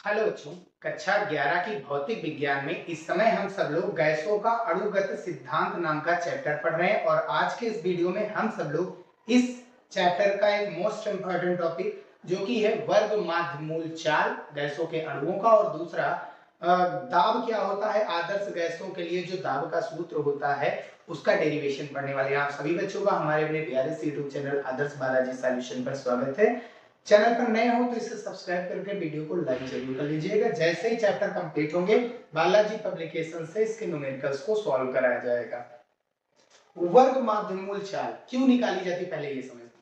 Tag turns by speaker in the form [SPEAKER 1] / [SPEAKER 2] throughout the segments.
[SPEAKER 1] Hello बच्चों, कक्षा 11 की भौतिक विज्ञान में इस समय हम सब लोग गैसों का अणुगत सिद्धांत नाम का चैप्टर पढ़ रहे हैं और आज के इस वीडियो में हम सब लोग इस चैप्टर का एक मोस्ट इम्पोर्टेंट टॉपिक जो कि है वर्ग माध्य मूल चाल गैसों के अणुओं का और दूसरा दाब क्या होता है आदर्श गैसों के लिए जो दाब का सूत्र होता है उसका डेरिवेशन पढ़ने वाले हैं। आप सभी बच्चों का हमारे अपने प्यारे से यूट्यूब चैनल आदर्श बालाजी सॉल्यूशन पर स्वागत है। चैनल पर नए हो तो इसे सब्सक्राइब करके वीडियो को लाइक जरूर कर लीजिएगा। जैसे ही चैप्टर कंप्लीट होंगे बालाजी पब्लिकेशन से इसके न्यूमेरिकल्स को सॉल्व कराया जाएगा। वर्ग माध्यमूल चाल क्यों निकाली जाती पहले ये समझते।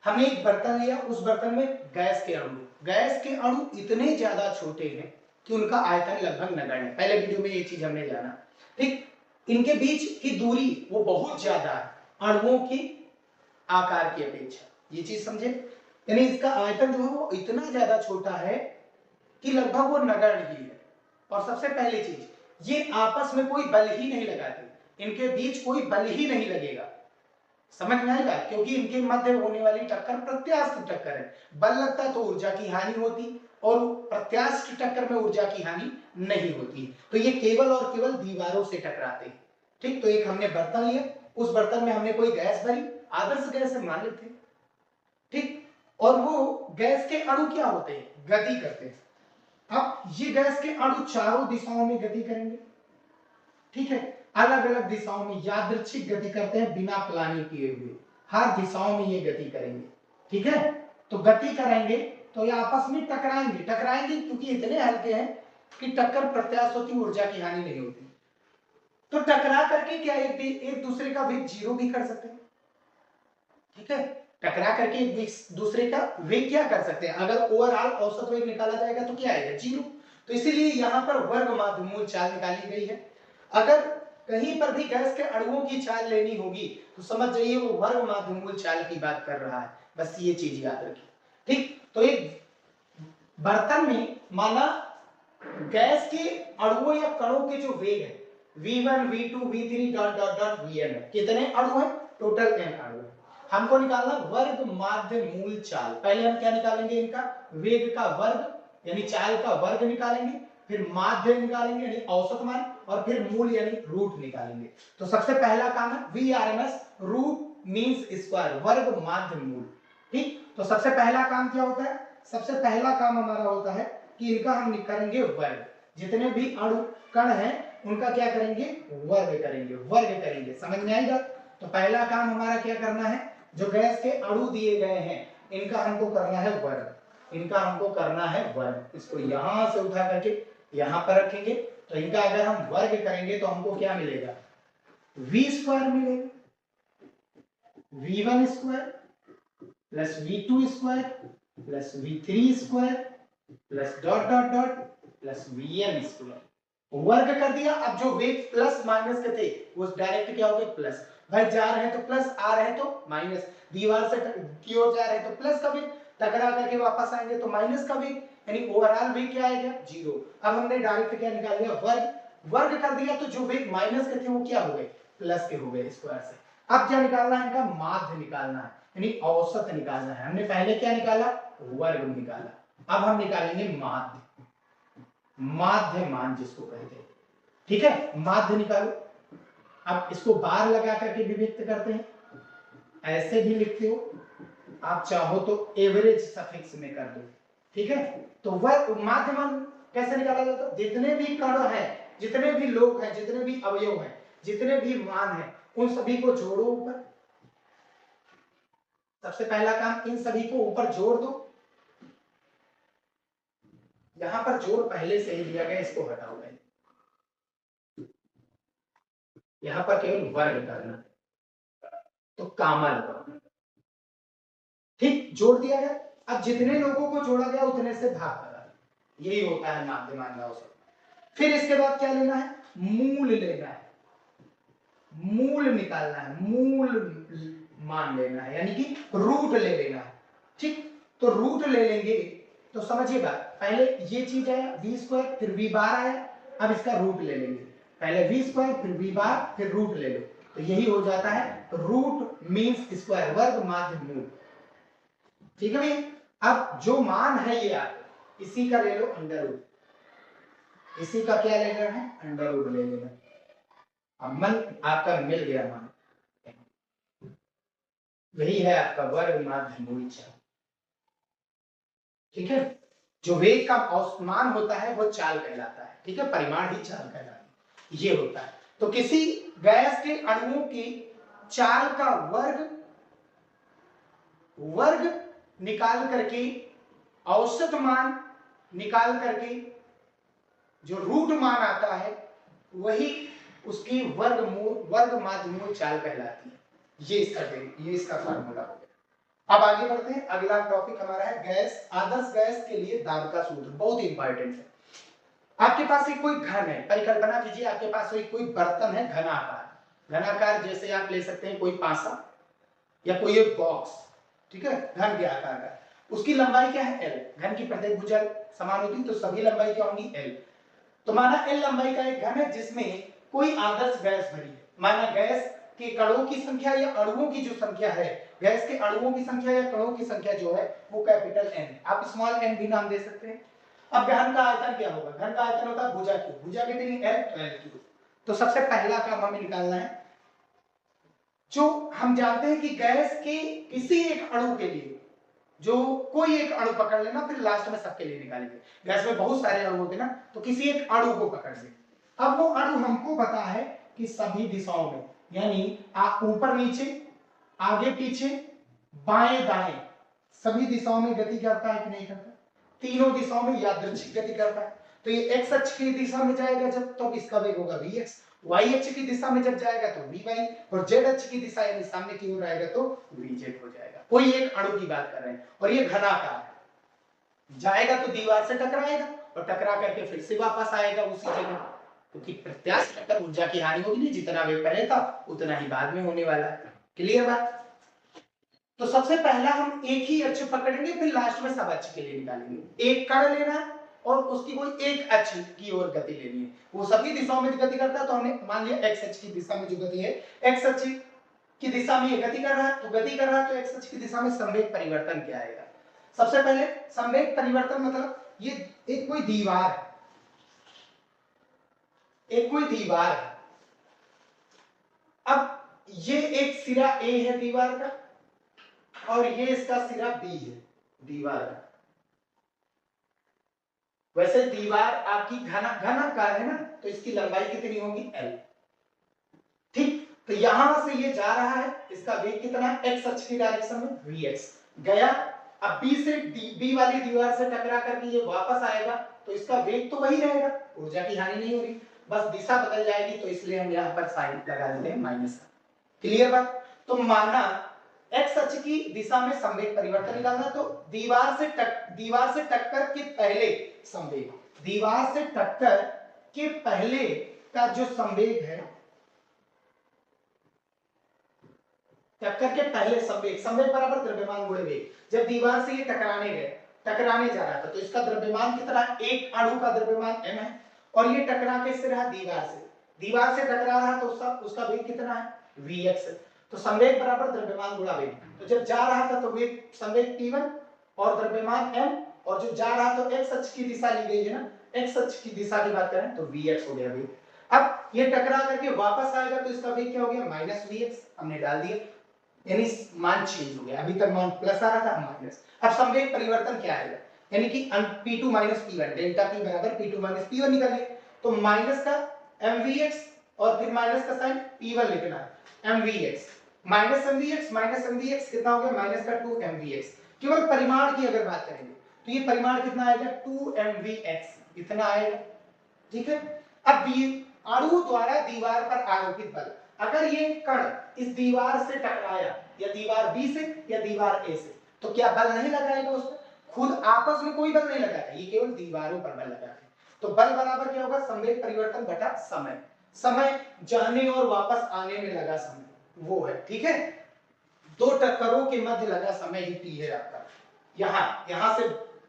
[SPEAKER 1] हमने एक बर्तन लिया, उस बर्तन में गैस के अणु इतने ज्यादा छोटे हैं कि उनका आयतन लगभग नगण्य है। पहले वीडियो में ये चीज हमने जाना। ठीक, इनके बीच की दूरी वो बहुत ज्यादा है अणुओं की आकार की अपेक्षा, ये चीज समझे। यानी इसका आयतन जो है वो इतना ज्यादा छोटा है कि लगभग वो नगण्य ही है। और सबसे पहली चीज, ये आपस में कोई बल ही नहीं लगाते, इनके बीच कोई बल ही नहीं लगेगा। समझ में आएगा, क्योंकि इनके मध्य होने वाली टक्कर प्रत्यास्थ टक्कर है। बल लगता तो ऊर्जा की हानि होती और प्रत्यास्थ टक्कर में ऊर्जा की हानि नहीं होती। तो ये केवल और केवल दीवारों से टकराते हैं। ठीक, तो एक हमने बर्तन लिया, उस बर्तन में हमने कोई गैस भरी, आदर्श गैस है मान लेते हैं। ठीक, और वो गैस के अणु क्या होते हैं, गति करते हैं। अब ये गैस के अणु चारों दिशाओं में गति करेंगे। ठीक है, अलग अलग दिशाओं में यादृच्छिक गति करते हैं बिना प्लानिंग किए हुए, हर दिशाओं में ये गति करेंगे। ठीक है, तो गति करेंगे तो ये आपस में टकराएंगे क्योंकि इतने हल्के हैं कि टक्कर प्रत्यास्थ होती, ऊर्जा की हानि नहीं होती। तो टकरा करके क्या एक दूसरे का वेग जीरो भी कर सकते हैं। ठीक है, टकरा करके एक दूसरे का वेग क्या कर सकते हैं, अगर ओवरऑल औसत वेग निकाला जाएगा तो क्या आएगा, जीरो। तो इसीलिए यहां पर वर्ग माध्यमूल चाल निकाली गई है। अगर कहीं पर भी गैस के अणुओं की चाल लेनी होगी तो समझ जाइए वो वर्ग माध्यमूल चाल की बात कर रहा है, बस ये चीज याद रखिए। ठीक, तो एक बर्तन में माना गैस के अणुओं या कणों के जो वेग है v1 v2 v3 dot dot dot vn है, कितने अणु है, टोटल n अणु है। हमको निकालना वर्ग माध्य मूल चाल। पहले हम क्या निकालेंगे, इनका वेग का वर्ग यानी चाल का वर्ग निकालेंगे, फिर माध्य निकालेंगे यानी औसत मान, और फिर मूल यानी रूट निकालेंगे। तो सबसे पहला काम है VRMS, रूट मींस स्क्वायर, वर्ग माध्य मूल। ठीक, तो सबसे पहला काम क्या होता है, सबसे पहला काम हमारा होता है कि इनका हम करेंगे वर्ग। जितने भी अणु कण हैं उनका क्या करेंगे, वर्ग करेंगे। समझ में आएगा। तो पहला काम हमारा क्या करना है, जो गैस के अणु दिए गए हैं इनका हमको करना है वर्ग, इसको यहां से उठा करके यहां पर रखेंगे। तो इनका अगर हम वर्ग करेंगे तो हमको क्या मिलेगा, v स्क्वायर मिलेगा, v1 square plus v2 square plus v3 square plus dot dot dot plus vn square. वर्ग कर दिया। अब जो वेग प्लस माइनस के थे वो डायरेक्ट क्या हो गए, प्लस। भाई जा रहे हैं तो प्लस, आ रहे हैं तो माइनस, दीवार से की ओर जा रहे हैं तो प्लस का वेग, टकरा करके वापस आएंगे तो माइनस का वेग, यानी ओवरऑल वेग क्या आएगा, जीरो। अब हमने डायरेक्ट क्या निकाल लिया, वर्ग कर दिया। तो जो वेग माइनस के थे वो क्या हो गए, प्लस के हो गए स्क्वायर से। अब क्या निकालना है, इनका माध्य निकालना है यानी औसत निकालना है। हमने पहले क्या निकाला, वर्ग निकाला। अब हम निकालेंगे माध्य मान जिसको कहते हैं। ठीक है, माध्य निकालो। अब इसको बार लगा करके भी व्यक्त करते हैं, ऐसे भी लिखते हो, आप चाहो तो एवरेज सफिक्स में कर दो। ठीक है, तो वह माध्य मान कैसे निकाला जाता है, जितने भी कण हैं, जितने भी लोग हैं, जितने भी अवयव हैं, जितने भी मान हैं, उन सभी को जोड़ो ऊपर। सबसे पहला काम, इन सभी को ऊपर जोड़ दो। यहां पर जोड़ पहले से ही दिया गया, इसको हटाओ पहले। यहां पर केवल वर्ग करना, तो कामा लगाओ। ठीक, जोड़ दिया गया। अब जितने लोगों को जोड़ा गया उतने से भाग करा, यही होता है माध्य मान का औसत। फिर इसके बाद क्या लेना है, मूल लेना है, मूल निकालना है, मूल मान लेना है यानी कि रूट ले लेना है। ठीक, तो रूट ले लेंगे तो समझिएगा, पहले ये चीज आया v स्क्वायर, फिर v बार आया। अब इसका रूट ले लेंगे, पहले v स्क्वायर फिर v बार फिर रूट ले लो, तो यही हो जाता है रूट मींस स्क्वायर, वर्ग माध्य मूल। ठीक है भैया। अब जो मान है ये इसी का ले लो अंडर रूट, इसी का क्या ले लेना है, अंडर रूट ले लेना। अब मन आपका मिल गया, मान वही है आपका वर्ग माध्य मूल चाल। ठीक है, जो वेग का औसमान होता है वो चाल कहलाता है। ठीक है, परिमाण ही चाल कहलाता है, ये होता है। तो किसी गैस के अणुओं की चाल का वर्ग निकाल करके, औसत मान निकाल करके जो रूट मान आता है वही उसकी वर्ग माध्य मूल चाल कहलाती है। ये इसका फार्मूला हो गया। अब आगे बढ़ते हैं, अगला टॉपिक हमारा है गैस, आदर्श गैस के लिए दाब का सूत्र, बहुत इंपॉर्टेंट है। आपके पास एक कोई घन है, परिकल्पना कीजिए आपके पास कोई बर्तन है घनाकार, जैसे आप ले सकते हैं कोई पासा या कोई एक बॉक्स। ठीक है, घन के आकार का, उसकी लंबाई क्या है, एल। घन की प्रत्येक भुजा समान होती है तो सभी लंबाई क्या होंगी, एल। तो माना एल लंबाई का एक घन है जिसमें कोई आदर्श गैस भरी है। माना गैस के कणों की संख्या या अणुओं की जो संख्या है, गैस के अणुओं की संख्या या कणों की संख्या जो है वो कैपिटल एन है, आप स्मॉल एन भी नाम दे सकते हैं। अब घन का आयतन क्या होगा, घन का आयतन होता है भुजा क्यूब, भुजा कितनी, एल, तो एल क्यूब। तो सबसे पहला काम हमें निकालना है, जो हम जानते हैं कि गैस के किसी एक अणु के लिए, जो कोई एक अणु पकड़ लेना, फिर लास्ट में सबके लिए निकालेंगे। गैस में बहुत सारे अणु होते हैं ना, तो किसी एक अणु को पकड़ ले। अब वो अणु हमको पता है कि सभी दिशाओं में, यानी आप ऊपर नीचे, आगे पीछे, बाएं दाएं, सभी दिशाओं में गति करता है कि नहीं करता, तीनों दिशाओं में यादृच्छिक गति करता है। तो ये एक्स अक्ष की दिशा में जाएगा जब, तो इसका वेग होगा vx, y अक्ष की दिशा में जब जाएगा तो vy, और z अक्ष की दिशा यानी सामने की ओर आएगा तो vz हो जाएगा। कोई एक अणु की बात कर रहे हैं, और ये घनाकार है, जाएगा तो दीवार से टकराएगा और टकरा करके फिर से वापस आएगा उसी जगह, क्योंकि प्रत्यास्थ टक्कर ऊर्जा की हानि होगी नहीं, जितना वेग पहले था उतना ही बाद में होने वाला है। क्लियर बात। तो सबसे पहला हम एक ही अक्ष पकड़ेंगे, फिर लास्ट में सब अक्ष के लिए निकालेंगे। एक कण लेना है और उसकी कोई एक अक्ष की ओर गति लेनी है, वो सभी दिशाओं में गति करता है। तो हमने मान लिया एक्स अक्ष की दिशा में जो गति है, एक्स अक्ष की दिशा में ये गति कर रहा है, तो गति कर रहा है तो एक्स अक्ष की दिशा में संवेग परिवर्तन क्या आएगा। सबसे पहले संवेग परिवर्तन मतलब ये एक कोई दीवार है, एक कोई दीवार है। अब ये एक सिरा ए है दीवार का, और ये इसका सिरा बी है दीवार का। वैसे दीवार आपकी घनाकार है ना, तो इसकी लंबाई कितनी होगी, एल। ठीक, तो यहां से ये जा रहा है, इसका वेग कितना है, एक्स अक्ष की डायरेक्शन में vx गया। अब बी वाली दीवार से टकरा करके ये वापस आएगा, तो इसका वेग तो वही रहेगा, ऊर्जा की हानि नहीं हो रही, बस दिशा बदल जाएगी। तो इसलिए हम यहाँ पर साइन लगा देते हैं माइनस का। क्लियर बात। तो माना एक्स अक्ष की दिशा में संवेग परिवर्तन निकालना, तो दीवार से टक्कर के पहले संवेग, दीवार से टक्कर के पहले का जो संवेग है, टक्कर के पहले संवेग बराबर द्रव्यमान गुणे वेग। जब दीवार से ये टकराने जा रहा था, तो इसका द्रव्यमान कितना, एक अणु का द्रव्यमान m है, और ये टकरा किससे रहा, दीवार से टकरा रहा, तो उसका वेग कितना है, vx है। तो संवेग बराबर द्रव्यमान गुणा वेग। तो जब जा रहा था तो वेग संवेग t1 और द्रव्यमान m, और जो जा रहा तो x अक्ष की दिशा ली गई है ना, x अक्ष की दिशा की बात करें तो vx हो गया वेग। अब ये टकरा करके वापस आएगा, तो इसका वेग क्या हो गया, माइनस vx, हमने डाल दिया, यानी मान चेंज हो गया। अभी तक मान प्लस आ रहा था, माइनस। अब संवेग परिवर्तन क्या आएगा, यानी कि p2 minus p1, delta p बराबर p2 माइनस p1 निकालिए। तो माइनस का mvx और फिर माइनस का साइन p1 लिखना है, mvx माइनस mvx कितना हो गया, माइनस का 2mvx। केवल परिमाण की अगर बात करेंगे तो ये परिमाण कितना आएगा, 2mvx इतना आएगा। ठीक है। अब अणु द्वारा दीवार पर आरोपित बल, अगर ये कण इस दीवार से टकराया, या दीवार बी से या दीवार ए से, तो क्या बल नहीं लगाएगा उस पर, खुद आपस में कोई बल नहीं लगाएगा, ये केवल दीवारों पर बल लगाएगा। तो बल बराबर क्या होगा, संवेग परिवर्तन बटा समय जाने और वापस आने में लगा समय, वो है। ठीक है, दो टक्करों के मध्य लगा समय ही टी है आपका। यहां से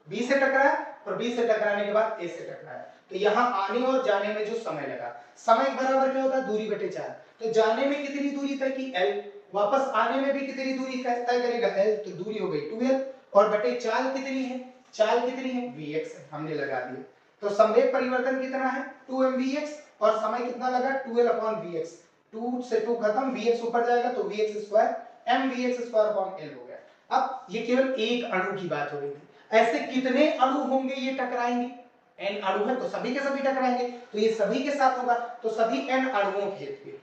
[SPEAKER 1] बी से टकराया और बी से टकराने के बाद ए से टकराया, तो यहाँ आने और जाने में जो समय लगा, समय बराबर क्या होता है, दूरी बटे 4। तो जाने में कितनी दूरी तय की, l, वापस आने में भी कितनी दूरी तय करेगा, l, तो दूरी हो गई 2l, और बटे 4 कितनी है, चाल कितनी है vx हमने लगा दिया। तो संवेग परिवर्तन कितना है 2mvx और समय कितना लगा 12/vx। 2 से 2 खत्म, vx ऊपर जाएगा तो vx square mvx square upon l हो गया। अब ये केवल एक अणु की बात हो रही थी, ऐसे कितने अणु होंगे ये टकराएंगे, n अणु है तो सभी के सभी टकराएंगे, तो ये सभी के साथ होगा, तो सभी n अणुओं के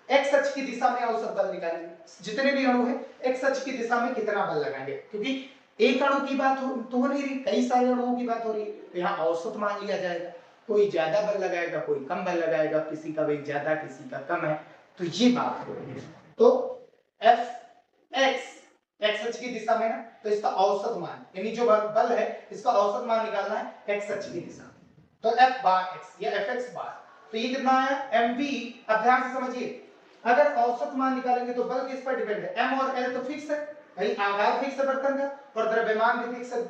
[SPEAKER 1] x अक्ष की दिशा में औसत बल निकालेंगे। जितने भी अणु है x अक्ष की दिशा में कितना बल लगाएंगे, क्योंकि एक अणु की बात तो हो नहीं रही, कई सारे अणुओं की बात हो रही है, तो यहाँ औसत मान लिया जाएगा। कोई ज्यादा बल लगाएगा, कोई कम बल लगाएगा, किसी का वेग ज्यादा किसी का कम है, तो ये बात हो रही है। तो F x x अक्ष की दिशा में ना, तो इसका औसत मान यानी जो बल है इसका औसत मान निकालना है x अक्ष की दिशा में, तो F बार x या Fx बार, तो ये कितना आया mv। अब ध्यान से समझिए, अगर औसत मान निकालेंगे तो बल किस पर डिपेंड है, m और l तो फिक्स है भाई, आकार फिक्स है बर्तन का और द्रव्यमान भी फिक्स है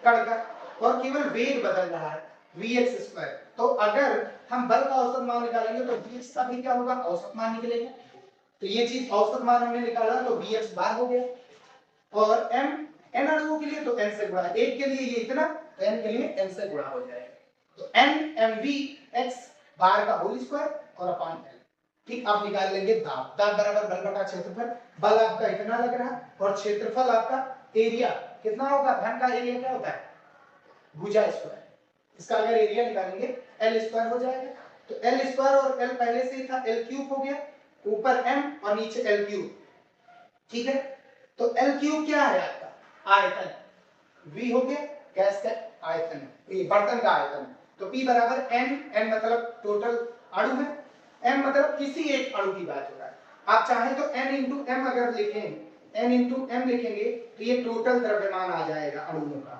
[SPEAKER 1] कण का, और केवल वेग बदल रहा है vx स्क्वायर। तो अगर हम बल का औसत मान निकालेंगे तो vx का भी क्या होगा औसत मान निकलेगा, तो ये चीज औसत मान हमने निकाला तो vx बार हो गया, और m n अणुओं के लिए तो n से गुणा, एक के लिए ये इतना तो n के लिए n से गुणा हो जाएगा, तो n mv x बार का होल स्क्वायर और अपॉन l। ठीक, आप निकाल लेंगे दाब, दाब बराबर बल बटा क्षेत्रफल, बल आपका इतना लग रहा है और क्षेत्रफल आपका एरिया कितना होगा, घन का एरिया क्या होता है भुजा स्क्वायर, इसका अगर एरिया निकालेंगे l स्क्वायर हो जाएगा, तो l स्क्वायर और l पहले से ही था l क्यूब हो गया, ऊपर m और नीचे l क्यूब, ठीक है। तो l क्यूब क्या है आपका आयतन, v हो गया गैस का आयतन, ये बर्तन का आयतन, तो p बराबर n मतलब टोटल अणु है, m मतलब किसी एक अणु की बात हो रहा है, आप चाहें तो n इंटू m अगर लिखें, n इंटू m लिखेंगे तो ये टोटल द्रव्यमान आ जाएगा अणुओं का,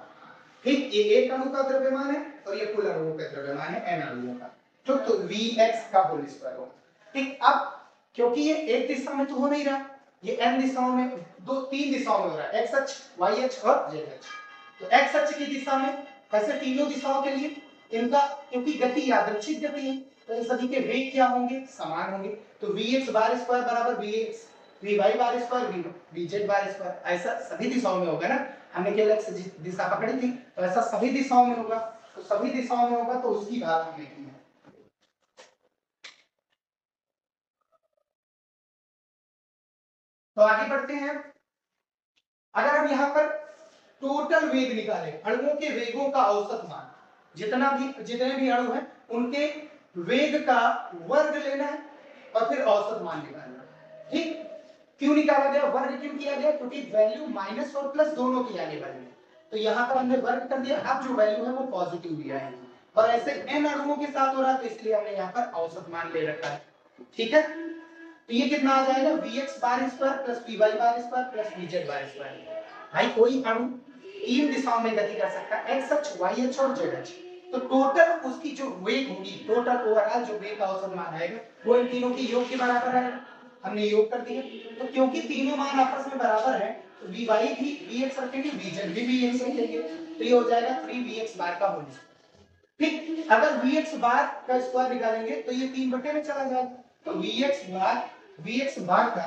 [SPEAKER 1] ठीक, ये एक अणु का द्रव्यमान है और ये कुल अणुओं का द्रव्यमान है n अणुओं का, तो vx का होल स्क्वायर होगा, ठीक। अब क्योंकि ये एक दिशा में तो हो नहीं रहा, ये n दिशाओं में तीन दिशाओं में हो रहा है, x अक्ष y अक्ष और z अक्ष, तो x अक्ष की दिशा में ऐसे तीनों दिशाओं के लिए इनका क्योंकि गति यादृच्छिक गति है तो इन सभी के वेग क्या होंगे समान होंगे, तो vx बार स्क्वायर बराबर vx vy bar square vz bar square, ऐसा सभी दिशाओं में होगा ना, हमने केवल x दिशा पकड़ी थी तो ऐसा सभी दिशाओं में होगा, तो सभी दिशाओं में होगा तो उसकी बात हमने की है। तो आगे बढ़ते हैं, अगर हम यहाँ पर टोटल वेग निकाले, अणुओं के वेगों का औसत मान, जितने भी अणु हैं उनके वेग का वर्ग लेना है और फिर औसत मान निकालना है, ठीक। क्यों निकाला गया, वर्ग क्यों किया गया, क्योंकि वैल्यू माइनस और प्लस दोनों की आने वाली है, तो यहाँ पर हमने वर्ग कर दिया, अब जो वैल्यू है वो पॉजिटिव दिया है, और ऐसे n अणुओं के साथ हो रहा है तो इसलिए हमने यहाँ पर औसत मान ले रखा है, ठीक है। तो ये कितना आ जाएगा vx bar square plus vy bar square plus vz bar square, भाई कोई अणु तीन दिशाओं में गति कर सकता है, x अक्ष y अक्ष और z अक्ष, तो टोटल उसकी जो वेग होगी, टोटल ओवरऑल जो वेग का औसत मान आएगा वो इन तीनों की योग के बराबर आएगा, हमने योग कर दिया, तो क्योंकि तीनों मान आपस में बराबर हैं तो vy भी vx रखेंगे vz भी vx रखेंगे, तो ये हो जाएगा 3vx बार का होल स्क्वायर, ठीक। अगर vx बार का स्क्वायर निकालेंगे तो ये 3 बटे में चला जाएगा, तो vx बार का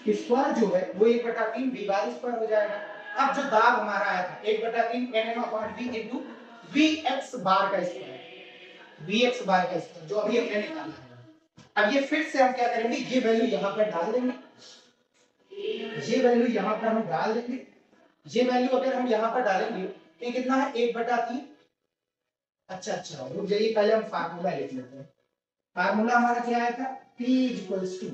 [SPEAKER 1] स्क्वायर जो है वो 1/3 v बार स्क्वायर हो जाएगा। अब जो दाब हमारा आया था 1/3 nm/v इनटू vx बार का स्क्वायर, vx बार का स्क्वायर जो अभी हमने निकाला है, अब ये फिर से हम क्या करेंगे, ये वैल्यू यहाँ पर डाल देंगे, ये वैल्यू यहाँ पर हम डाल देंगे, ये वैल्यू अगर हम यहाँ पर डालेंगे तो कितना है 1/3, अच्छा रुक जाइए पहले हम फार्मूला लिख लेते हैं, फार्मूला हमारा क्या आया था P इक्वल्स टू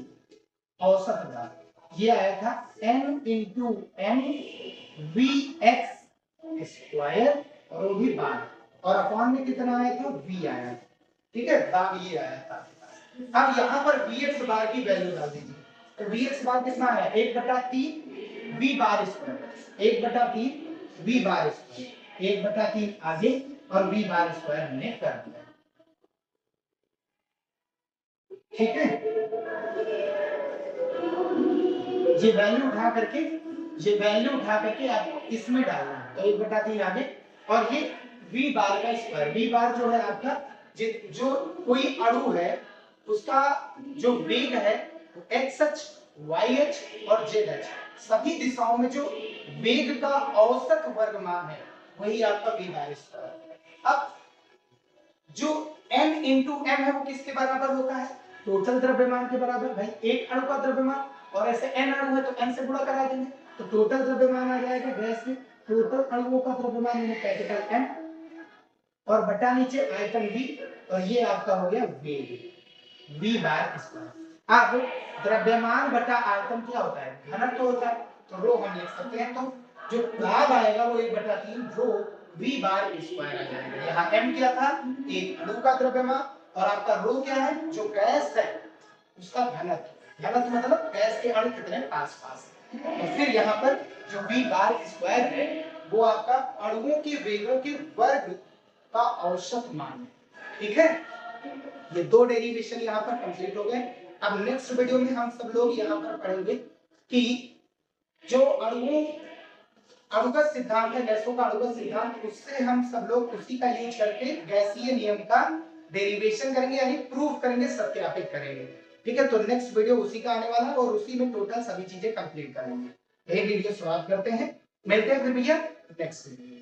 [SPEAKER 1] औसत दाब, ये आया था n into m vx square और वो भी बार, और अपॉन में कितना आया था v आया, ठीक है, दाब ये आया था। अब यहाँ पर vx बार की वैल्यू डाल दीजिए, तो vx बार कितना है 1/3 v bar square, 1/3 v bar square, 1/3 आगे और v बार स्क्वायर हमने कर दिया, ठीक है। ये वैल्यू उठा करके आपको इसमें डालना है, तो 1/3 आगे और ये v बार का स्क्वायर, v बार जो है आपका जो कोई अणु है उसका जो वेग है x अक्ष y अक्ष और z अक्ष सभी दिशाओं में जो वेग का औसत वर्गमान है वही आपका v बार स्क्वायर। अब जो n इंटू m है वो किसके बराबर होता है? टोटल द्रव्यमान के बराबर। भाई एक अणु का द्रव्यमान और ऐसे n अणु है तो n से गुणा करा देंगे, तो टोटल द्रव्यमान आ जाएगा गैस में टोटल अणुओं का द्रव्यमान यानी कैपिटल M और बटा नीचे आयतन v, और ये आपका हो गया वेग v बार स्क्वायर। अब द्रव्यमान बटा आयतन क्या होता है? घनत्व होता है, तो रो हम लिख सकते हैं, तो जो भाग आएगा वो 1/3 रो v बार स्क्वायर आ जाएगा। यहाँ m क्या था? एक अणु का द्रव्यमान, और आपका रो क्या है? जो गैस है उसका घनत्व। घनत्व मतलब गैस के अणु कितने पास पास है। तो फिर यहाँ पर जो v बार स्क्वायर है वो आपका अणुओं के वेगों के वर्ग का औसत मान है। ठीक है, ये दो डेरिवेशन यहाँ पर कंप्लीट हो गए। अब नेक्स्ट वीडियो में हम सब लोग यहाँ पर पढ़ेंगे कि जो अणुगत सिद्धांत है, गैसों का अणुगत सिद्धांत, उससे हम सब लोग उसी का यूज करके गैसीय नियम का डेरिवेशन करेंगे, यानी प्रूफ करेंगे, सत्यापित करेंगे। ठीक है, तो नेक्स्ट वीडियो उसी का आने वाला है और उसी में टोटल सभी चीजें कंप्लीट करेंगे। ये वीडियो समाप्त करते हैं, मिलते हैं फिर भैया नेक्स्ट वीडियो।